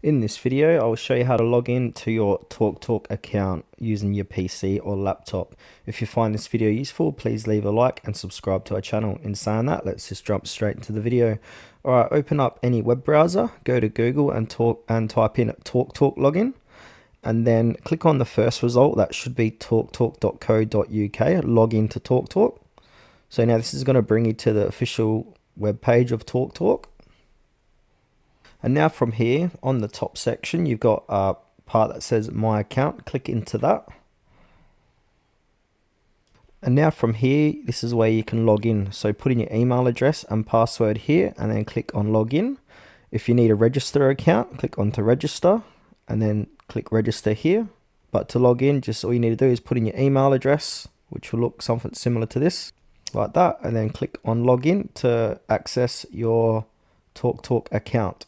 In this video, I'll show you how to log in to your TalkTalk account using your PC or laptop. If you find this video useful, please leave a like and subscribe to our channel. In saying that, let's just jump straight into the video. Alright, open up any web browser, go to Google and type in TalkTalk login, and then click on the first result. That should be talktalk.co.uk, log into TalkTalk. So now this is going to bring you to the official web page of TalkTalk. And now from here, on the top section, you've got a part that says My Account. Click into that. And now from here, this is where you can log in. So put in your email address and password here, and then click on Login. If you need a register account, click on to Register, and then click Register here. But to log in, just all you need to do is put in your email address, which will look something similar to this, like that, and then click on Login to access your TalkTalk account.